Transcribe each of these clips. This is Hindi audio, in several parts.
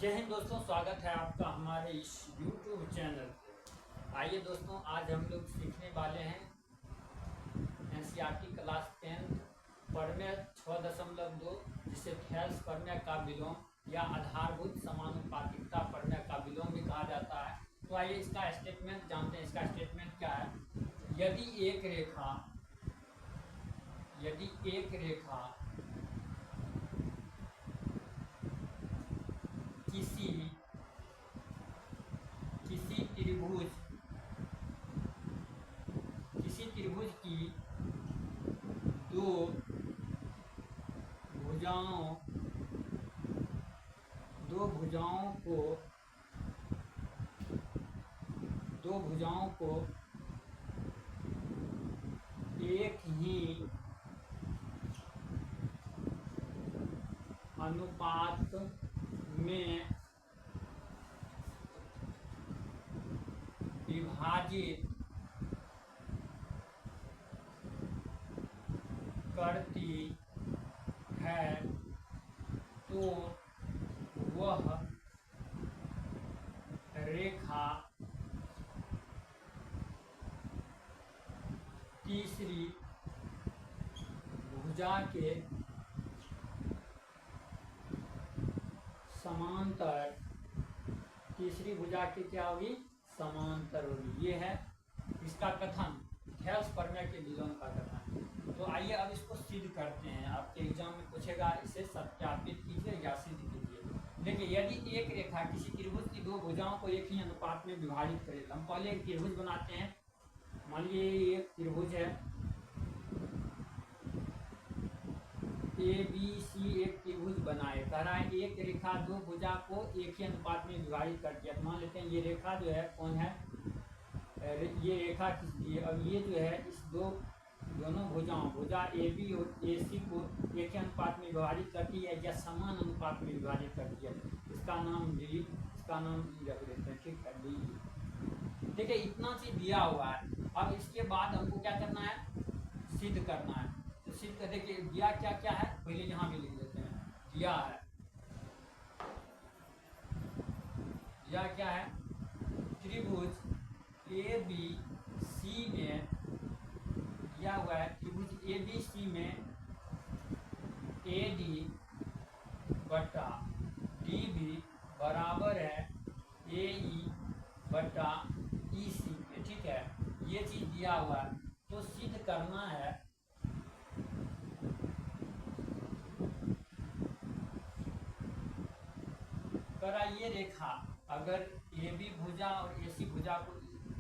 जय हिंद दोस्तों, स्वागत है आपका हमारे इस YouTube चैनल पे। आइए दोस्तों, आज हम लोग सीखने वाले हैं NCERT क्लास 10 प्रमेय 6.2 जिसे थेल्स प्रमेय का विलोम या आधारभूत समानुपातिकता प्रमेय का विलोम भी कहा जाता है। तो आइए इसका स्टेटमेंट जानते हैं। इसका स्टेटमेंट क्या है? यदि एक रेखा किसी त्रिभुज की दो भुजाओं को एक ही अनुपात में विभाजित करती है तो वह रेखा तीसरी भुजा के समांतर क्या होगी? समांतर होगी। ये है इसका कथन, थेल्स प्रमेय के विलोम का कथन। तो आइए अब इसको सिद्ध करते हैं। आपके एग्जाम में पूछेगा, इसे सत्यापित कीजिए या सिद्ध कीजिए। देखिए, यदि एक रेखा किसी त्रिभुज की दो भुजाओं को एक ही अनुपात में विभाजित करे। हम पहले एक त्रिभुज बनाते हैं। मान लीजिए एक त्रिभुज है ABC, एक त्रिभुज बनाए। कह रहा है एक रेखा दो भुजा को एक ही अनुपात में विभाजित करती है। मान लेते हैं ये रेखा जो है कौन है? ये रेखा किसकी है? अब ये जो है इस दोनों भुजा AB और AC को एक ही अनुपात में विभाजित करती है या समान अनुपात में विभाजित करती है। इसका नाम D, इसका नाम E रख देते हैं। ठीक है, D। देखिए, इतना चीज दिया हुआ है। अब इसके बाद हमको क्या करना है? सिद्ध करना है। तो सिद्ध कर देखिए, दिया क्या क्या है, पहले यहाँ भी लिख देते हैं। दिया क्या है? त्रिभुज ABC में दिया हुआ है, त्रिभुज ABC में AD बटा DB बराबर है AE बटा EC पे। ठीक है, ये चीज दिया हुआ है। तो सिद्ध करना है ये रेखा अगर AB भुजा और AC भुजा को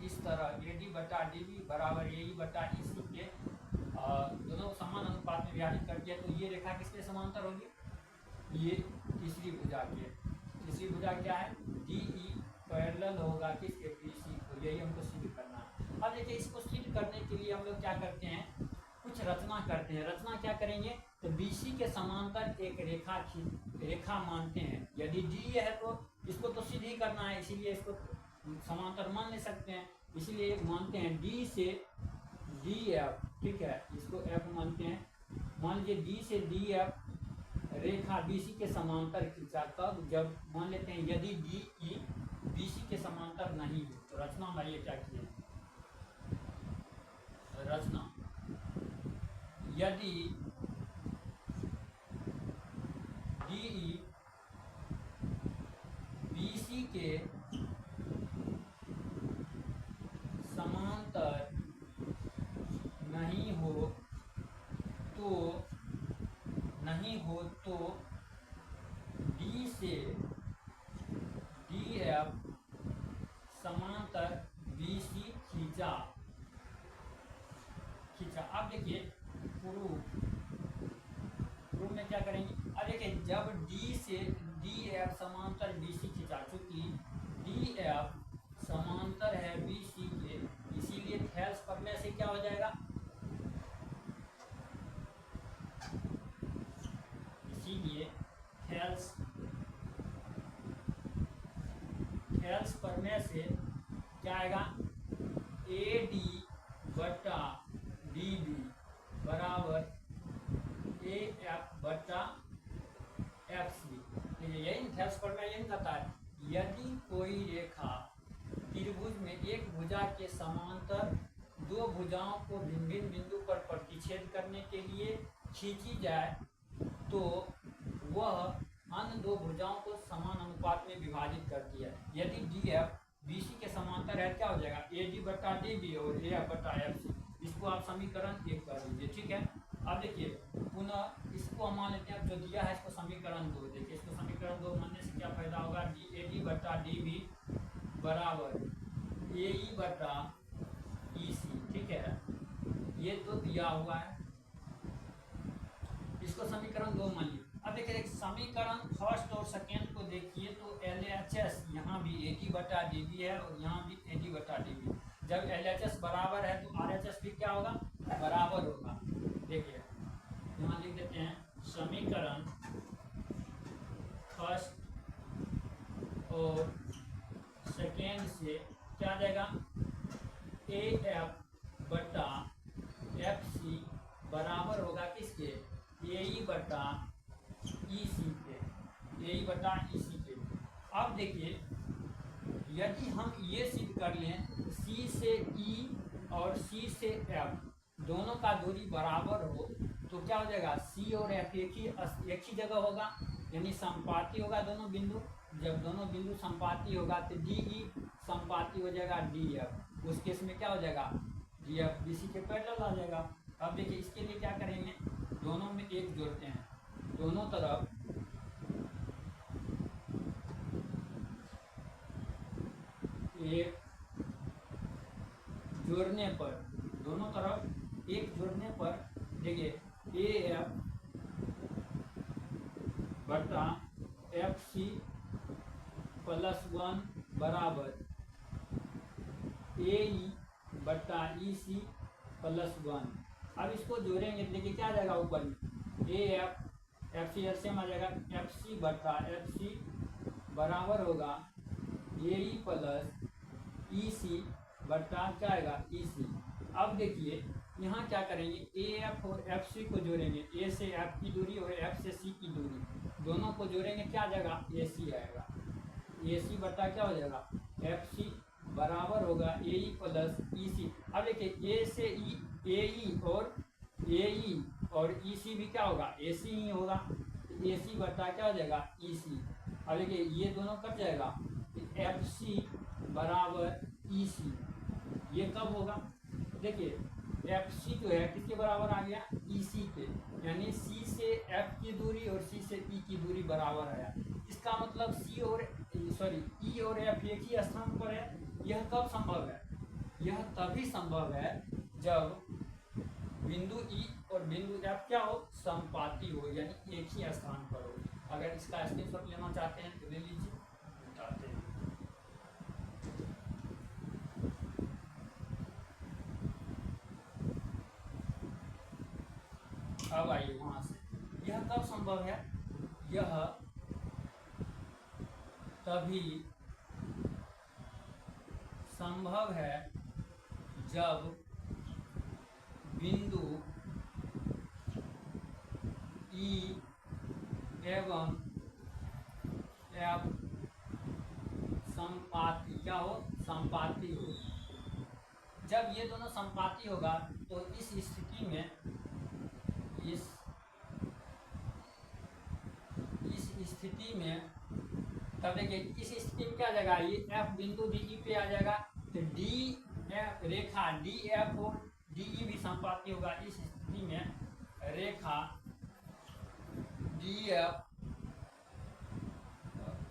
इस तरह AD बटा DB बराबर AE बटा EC के दोनों समान अनुपात में विभाजित कर दिया, तो ये रेखा किसके समांतर होगी? ये तीसरी भुजा के। तीसरी भुजा क्या है? DE पैरेलल होगा किसके? BC को। यही हमको सिद्ध करना है। अब देखिए, इसको सिद्ध करने के लिए हम लोग क्या करते हैं? कुछ रचना करते हैं। रचना क्या करेंगे? तो BC के समांतर एक रेखा मानते हैं। यदि D है तो इसको तो सिद्ध ही करना है, इसीलिए इसको समांतर मान ले सकते हैं। इसीलिए मानते हैं D से DF। ठीक है, इसको F मानते हैं। मान लीजिए D से DF रेखा BC के समांतर खींचा। तब जब मान लेते हैं यदि DE BC के समांतर नहीं हो तो रचना में ये क्या किए? रचना, यदि DE BC के समांतर नहीं हो तो D से DF समांतर BC खींचा। अब देखिए प्रूफ में क्या करेंगे? अब देखिए, जब D से DF समांतर BC खींचा, चूंकि DF समांतर है BC के, इसीलिए थेल्स प्रमेय से क्या हो जाएगा? इसीलिए थेल्स प्रमेय से क्या आएगा? AD बटा DB बराबर AF बटा FC। यही थेल्सफोर्ड में यही कहता है, यदि कोई रेखा त्रिभुज में एक भुजा के समांतर दो भुजाओं को भिन्न भिन्न बिंदु पर प्रतिच्छेद करने के लिए खींची जाए तो वह अन्य दो भुजाओं को समान अनुपात में विभाजित करती है। यदि डी एफ बी सी के समांतर है, क्या हो जाएगा, ए डी बटा डी बी और ए एफ बटा एफ सी। इसको आप समीकरण 1 कर लीजिए, ठीक है। अब देखिए पुनः इसको हम मान लेते हैं, जो दिया है इसको समीकरण 2। देखिए इसको समीकरण 2 मानने से क्या फायदा होगा, डी ए डी बटा डी बी बराबर ए ई बटा ई सी, ठीक है। ये तो दिया हुआ है, इसको समीकरण 2 मान लीजिए। अब देखिए समीकरण फर्स्ट और सेकेंड को देखिए तो एल एच एस यहाँ भी ए डी बटा डी बी है और यहाँ भी ए डी बटा डी बी। जब एल एच एस बराबर है तो आर एच एस भी क्या होगा, बराबर होगा। देखिए यहाँ लिख देते हैं समीकरण फर्स्ट और सेकेंड से क्या आ जाएगा, ए एफ बटा एफ सी बराबर होगा किसके, ए ई बटा ई सी के, ए ई बटा ई सी के। अब देखिए यदि हम ये सिद्ध कर लें सी से ई और सी से एफ दोनों का दूरी बराबर हो तो क्या हो जाएगा, सी और एफ एक ही जगह होगा, यानी संपाती होगा दोनों बिंदु। जब दोनों बिंदु संपाती होगा तो डी ई संपाती हो जाएगा डी एफ। उस केस में क्या हो जाएगा, डी एफ बी सी के पैरेलल आ जाएगा। अब देखिए इसके लिए क्या करेंगे, दोनों में एक जोड़ते हैं, दोनों तरफ एक जोड़ने पर, दोनों तरफ एक जोड़ने पर देखिए ए एफ बटा एफ सी प्लस 1 बराबर ए ई बटा ई सी प्लस 1। अब इसको जोड़ेंगे देखिए क्या आ जाएगा, ऊपर में A F F C LCM आ जाएगा, एफ सी बटा एफ सी बराबर होगा ए ई प्लस ई सी बटा क्या आएगा, ई सी। अब देखिए यहाँ क्या करेंगे, ए एफ और एफ सी को जोड़ेंगे, ए से एफ की दूरी और एफ से सी की दूरी दोनों को जोड़ेंगे, क्या आ जाएगा, ए सी आएगा। ए सी बटा क्या हो जाएगा, एफ सी बराबर होगा ए ई प्लस ई सी। अब देखिए ए से ई, ए ई और ई सी भी क्या होगा, ए सी ही होगा। ए सी बटा क्या हो जाएगा, ई सी। अब देखिए ये दोनों कट जाएगा, एफ सी बराबर ई सी। ये कब होगा, देखिए एफ सी जो है किसके बराबर आ गया, ई सी के, यानी सी से एफ की दूरी और सी से ई की दूरी बराबर आया। इसका मतलब सी और ई और एफ एक ही स्थान पर है। यह कब संभव है, यह तभी संभव है जब बिंदु ई और बिंदु एफ क्या हो, संपाती हो, यानी एक ही स्थान पर हो। अगर इसका स्क्रीनशॉट लेना चाहते हैं तो ले लीजिए, बताते हैं। अब आइए वहां से, यह कब संभव है, यह तभी संभव है जब बिंदु ई एवं एफ संपाती क्या हो, संपाती हो। जब ये दोनों संपाती होगा तो इस स्थिति में इस स्थिति में तब देखिए इस स्थिति में क्या आ जाएगा, ये एफ बिंदु डी ई पे आ जाएगा तो डी एफ रेखा डी एफ और डी ई भी संपाती होगा। इस स्थिति में रेखा डी एफ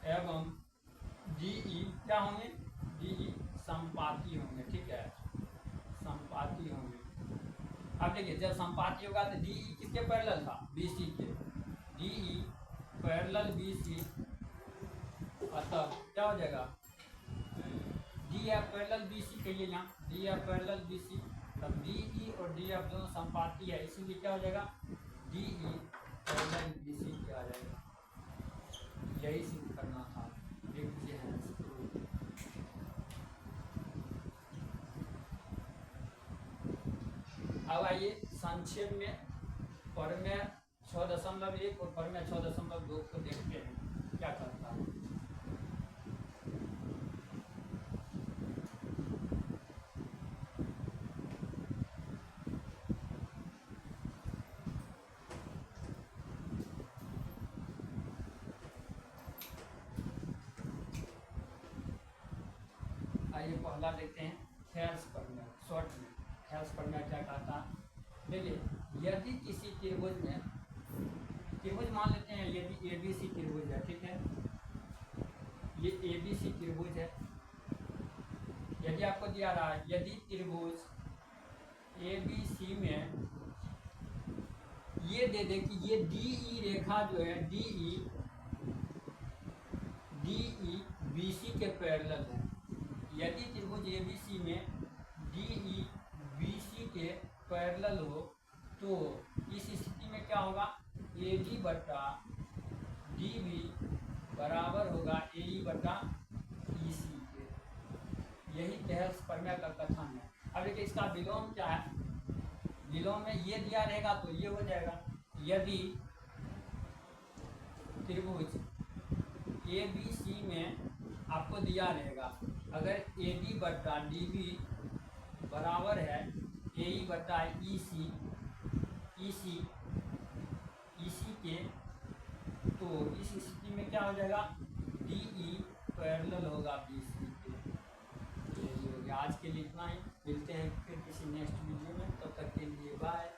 एवं डी ई क्या होंगे, डी ई संपाती होंगे, ठीक है, संपाती होंगे। अब देखिए जब संपाती होगा तो डी ई किसके पैरेलल था, बी सी के, D E parallel B C, अतः क्या हो जाएगा, D F parallel B C कहिए, यहाँ D F parallel B C, तब डी ई और डी एफ दोनों संपाती है, इसीलिए क्या हो जाएगा, D E parallel B C क्या आ जाएगा। यही सिद्ध करना था, देखिए है। अब आइए संक्षेप में प्रमेय 6.1 और प्रमेय 6.2 को देखते हैं क्या आइए पहला देखते हैं थेल्स प्रमेय। शॉर्ट में थेल्स प्रमेय क्या कहता है, देखिए यदि किसी त्रिभुज में, त्रिभुज मान लेते हैं यदि ABC त्रिभुज है, ठीक है, ये ABC त्रिभुज है, यदि आपको दिया रहा है यदि त्रिभुज ABC में ये दे दे कि ये DE रेखा जो है DE BC के पैरेलल है, यदि त्रिभुज ABC में DE BC के पैरेलल हो तो इस स्थिति में क्या होगा, AD बटा DB बराबर होगा AE बटा EC के। यही थेल्स प्रमेय का कथन है। अब देखिए इसका विलोम क्या है, विलोम में ये दिया रहेगा तो ये हो जाएगा, यदि त्रिभुज ABC में आपको दिया रहेगा अगर AD बटा DB बराबर है AE बटा EC के, तो इस स्थिति में क्या हो जाएगा, DE पैरेलल होगा BC के। यही हो गया। आज के लिए इतना ही, मिलते हैं फिर किसी नेक्स्ट वीडियो में, तब तक के लिए बाय।